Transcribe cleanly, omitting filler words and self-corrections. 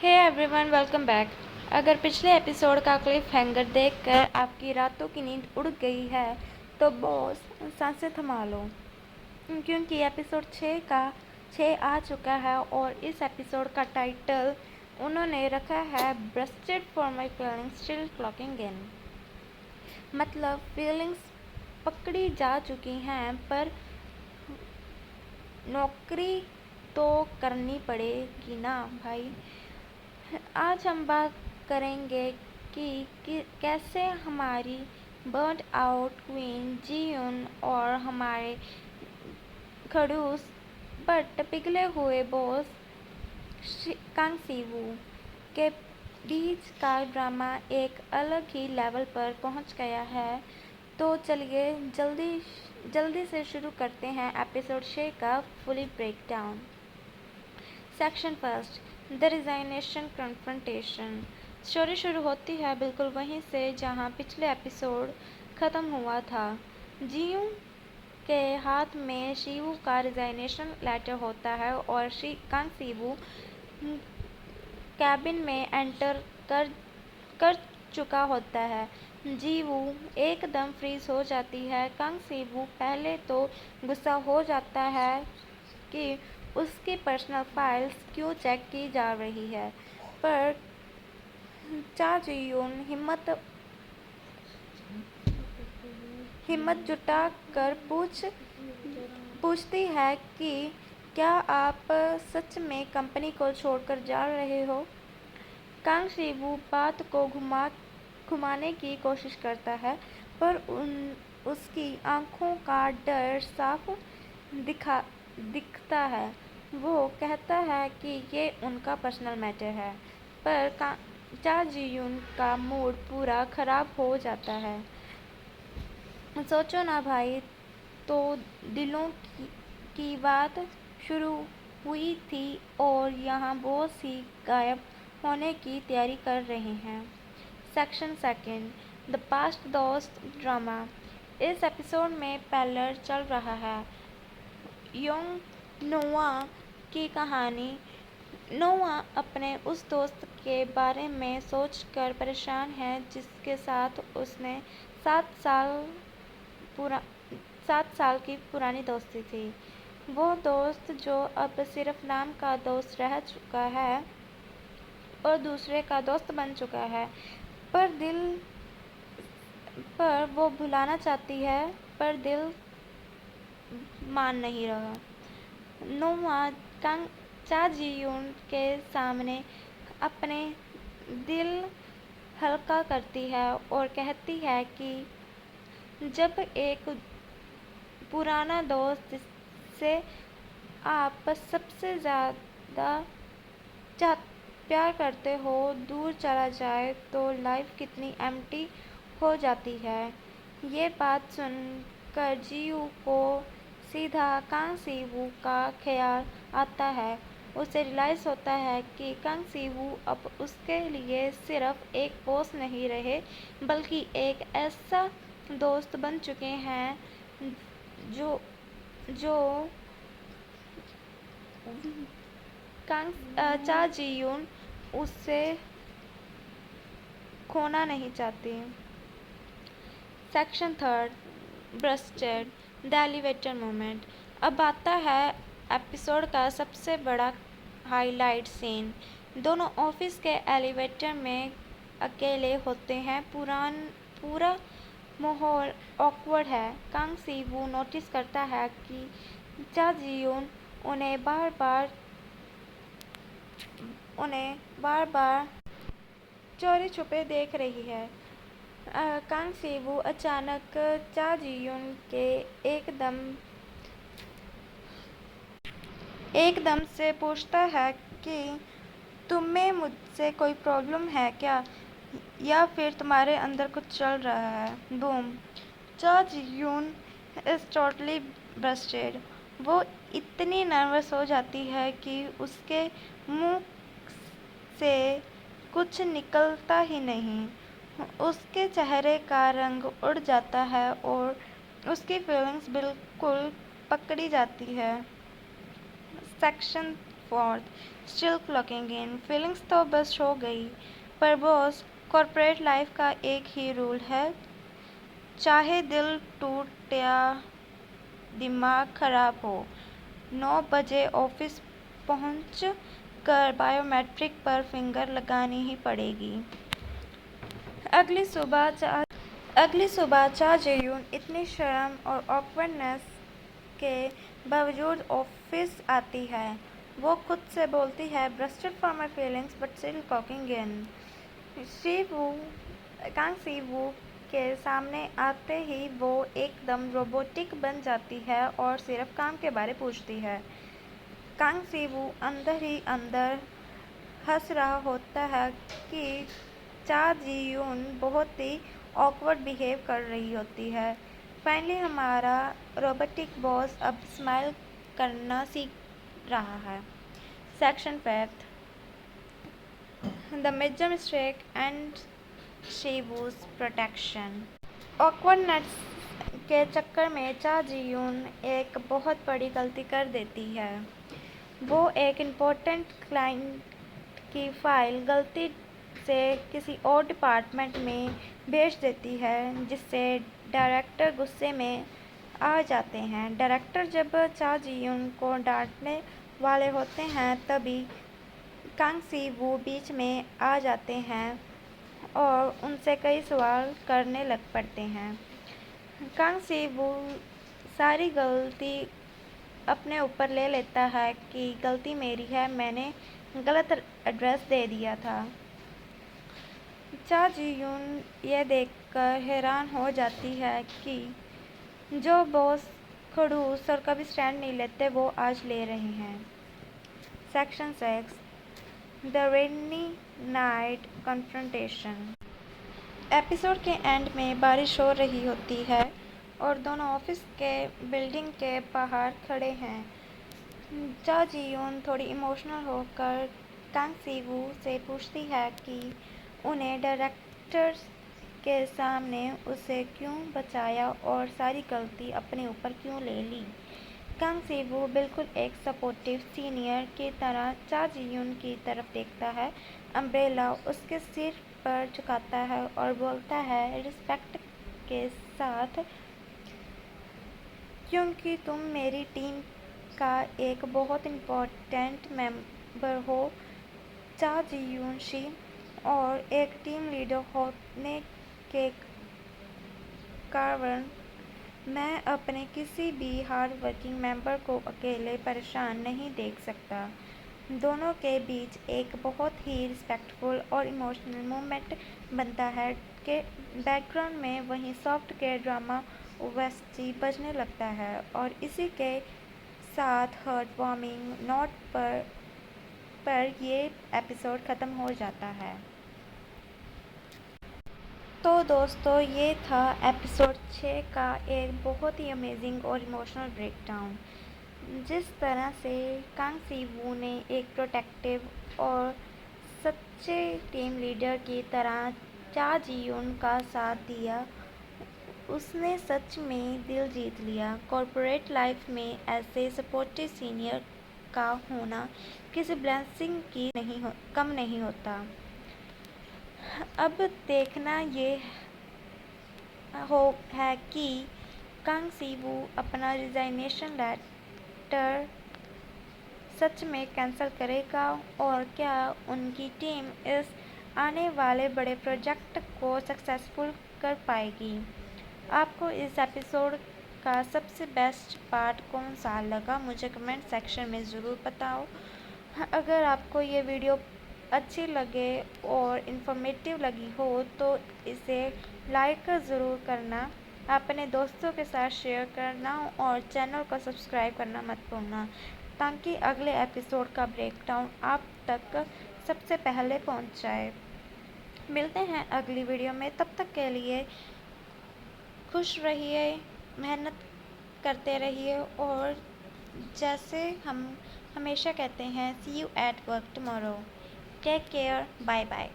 Hey everyone, welcome back. अगर पिछले episode का क्लिफ हैंगर देखकर आपकी रातों की नींद उड़ गई है तो बॉस सांसें थमा लो, क्योंकि एपिसोड 6 आ चुका है और इस एपिसोड का टाइटल उन्होंने रखा है busted for my feelings still clocking in. मतलब फीलिंग्स पकड़ी जा चुकी हैं पर नौकरी तो करनी पड़ेगी ना भाई। आज हम बात करेंगे कि कैसे हमारी बर्न आउट क्वीन जीयून और हमारे खड़ूस बट पिघले हुए बॉस कांग सीवू के बीच का ड्रामा एक अलग ही लेवल पर पहुंच गया है। तो चलिए जल्दी से शुरू करते हैं एपिसोड 6 का fully breakdown. Section first, the resignation confrontation. Story शुरू होती है बिल्कुल वहीं से जहां पिछले एपिसोड ख़त्म हुआ था। जियों के हाथ में शिवू का रिजाइनेशन लेटर होता है और कांग सीवू कैबिन में एंटर कर चुका होता है। जीवू एकदम फ्रीज हो जाती है। कांग सीवू पहले तो गुस्सा हो जाता है कि उसकी पर्सनल फाइल्स क्यों चेक की जा रही है, पर चा जियून हिम्मत जुटा कर पूछती है कि क्या आप सच में कंपनी को छोड़कर जा रहे हो। कांग शिवू बात को घुमाने की कोशिश करता है पर उसकी आंखों का डर साफ दिखता है। वो कहता है कि ये उनका पर्सनल मैटर है, पर चा जियून का मूड पूरा खराब हो जाता है। सोचो ना भाई, तो दिलों की बात शुरू हुई थी और यहाँ बॉस ही गायब होने की तैयारी कर रहे हैं। सेक्शन सेकंड, द पास्ट दोस्त ड्रामा। इस एपिसोड में पैलर चल रहा है योंग नोआ की कहानी। नोआ अपने उस दोस्त के बारे में सोचकर परेशान है जिसके साथ उसने 7 साल की पुरानी दोस्ती थी। वो दोस्त जो अब सिर्फ नाम का दोस्त रह चुका है और दूसरे का दोस्त बन चुका है, पर वो भुलाना चाहती है पर दिल मान नहीं रहा। नोआ चा जियून के सामने अपने दिल हल्का करती है और कहती है कि जब एक पुराना दोस्त जिससे आप सबसे ज़्यादा प्यार करते हो दूर चला जाए तो लाइफ कितनी एम्प्टी हो जाती है। ये बात सुनकर जियू को सीधा कांग सीवू का ख्याल आता है। उसे रियलाइज़ होता है कि कांग सीवू अब उसके लिए सिर्फ एक बॉस नहीं रहे बल्कि एक ऐसा दोस्त बन चुके हैं जो चा जियून उससे खोना नहीं चाहती। Section third, busted, the elevator moment. अब आता है एपिसोड का सबसे बड़ा हाईलाइट सीन। दोनों ऑफिस के एलिवेटर में अकेले होते हैं। पूरा माहौल ऑकवर्ड है। कांग सीवू नोटिस करता है कि चा जियून उन्हें बार बार चोरी छुपे देख रही है। कांग सीवू अचानक चा जियून के एकदम से पूछता है कि तुम्हें मुझसे कोई प्रॉब्लम है क्या, या फिर तुम्हारे अंदर कुछ चल रहा है। बूम, चा जियून इज टोटली ब्रस्टेड। वो इतनी नर्वस हो जाती है कि उसके मुंह से कुछ निकलता ही नहीं। उसके चेहरे का रंग उड़ जाता है और उसकी फीलिंग्स बिल्कुल पकड़ी जाती है। Section forth, still clocking in. Feelings तो बस हो गई, पर बॉस, कॉर्पोरेट लाइफ का एक ही रूल है, चाहे दिल टूट या दिमाग खराब हो, 9 बजे ऑफिस पहुंच कर बायोमेट्रिक पर फिंगर लगानी ही पड़ेगी। अगली सुबह चा जेयून इतनी शर्म और ऑकवर्डनेस के बावजूद ऑफिस आती है। वो खुद से बोलती है, busted for my feelings but still clocking in. Kang Si Woo के सामने आते ही वो एकदम रोबोटिक बन जाती है और सिर्फ काम के बारे पूछती है। कांग सी वू अंदर ही अंदर हंस रहा होता है कि चा जीयून बहुत ही ऑकवर्ड बिहेव कर रही होती है। फाइनली हमारा रोबोटिक बॉस अब स्माइल करना सीख रहा है। Section 5, the major mistake and Siwoo's protection. Awkwardness के चक्कर में चा जीयून एक बहुत बड़ी गलती कर देती है। वो एक इम्पोर्टेंट क्लाइंट की फाइल गलती से किसी और डिपार्टमेंट में भेज देती है, जिससे डायरेक्टर गुस्से में आ जाते हैं। डायरेक्टर जब चा जीयून को डांटने वाले होते हैं, तभी कांग सी वू बीच में आ जाते हैं और उनसे कई सवाल करने लग पड़ते हैं। कांग सी वू सारी गलती अपने ऊपर ले लेता है कि गलती मेरी है, मैंने गलत एड्रेस दे दिया था। चा जीयून ये देखकर हैरान हो जाती है कि जो बॉस खड़ूस और कभी स्टैंड नहीं लेते, वो आज ले रहे हैं। Section 6, the rainy night confrontation. Episode के एंड में बारिश हो रही होती है और दोनों ऑफिस के बिल्डिंग के बाहर खड़े हैं। चा जीयून थोड़ी इमोशनल होकर कांग सी वू से पूछती है कि उन्हें डायरेक्टर्स के सामने उसे क्यों बचाया और सारी गलती अपने ऊपर क्यों ले ली। कांग सी वू बिल्कुल एक सपोर्टिव सीनियर की तरह चा जीयून की तरफ देखता है, अम्ब्रेला उसके सिर पर झुकाता है और बोलता है रिस्पेक्ट के साथ, क्योंकि तुम मेरी टीम का एक बहुत इम्पोर्टेंट मेंबर हो चा जीयून शी, और एक टीम लीडर होने के कारण मैं अपने किसी भी हार्ड वर्किंग मेंबर को अकेले परेशान नहीं देख सकता। दोनों के बीच एक बहुत ही रिस्पेक्टफुल और इमोशनल मोमेंट बनता है कि बैकग्राउंड में वहीं सॉफ्ट के ड्रामा ओएसटी बजने लगता है और इसी के साथ हार्ट वार्मिंग नोट पर ये एपिसोड ख़त्म हो जाता है। तो दोस्तों, ये था एपिसोड 6 का एक बहुत ही अमेजिंग और इमोशनल ब्रेकडाउन। जिस तरह से कांग सी वू ने एक प्रोटेक्टिव और सच्चे टीम लीडर की तरह चा जीयून का साथ दिया, उसने सच में दिल जीत लिया। कॉर्पोरेट लाइफ में ऐसे सपोर्टिव सीनियर का होना किसी ब्लेसिंग की कम नहीं होता। अब देखना ये है कि कांग सी वू अपना रिजाइनेशन लेटर सच में कैंसिल करेगा और क्या उनकी टीम इस आने वाले बड़े प्रोजेक्ट को सक्सेसफुल कर पाएगी। आपको इस एपिसोड का सबसे बेस्ट पार्ट कौन सा लगा, मुझे कमेंट सेक्शन में ज़रूर बताओ। अगर आपको ये वीडियो अच्छी लगे और इन्फॉर्मेटिव लगी हो तो इसे लाइक ज़रूर करना, अपने दोस्तों के साथ शेयर करना और चैनल को सब्सक्राइब करना मत भूलना, ताकि अगले एपिसोड का ब्रेकडाउन आप तक सबसे पहले पहुंच जाए। मिलते हैं अगली वीडियो में, तब तक के लिए खुश रहिए, मेहनत करते रहिए और जैसे हम हमेशा कहते हैं, see you at work tomorrow. Take care, bye bye.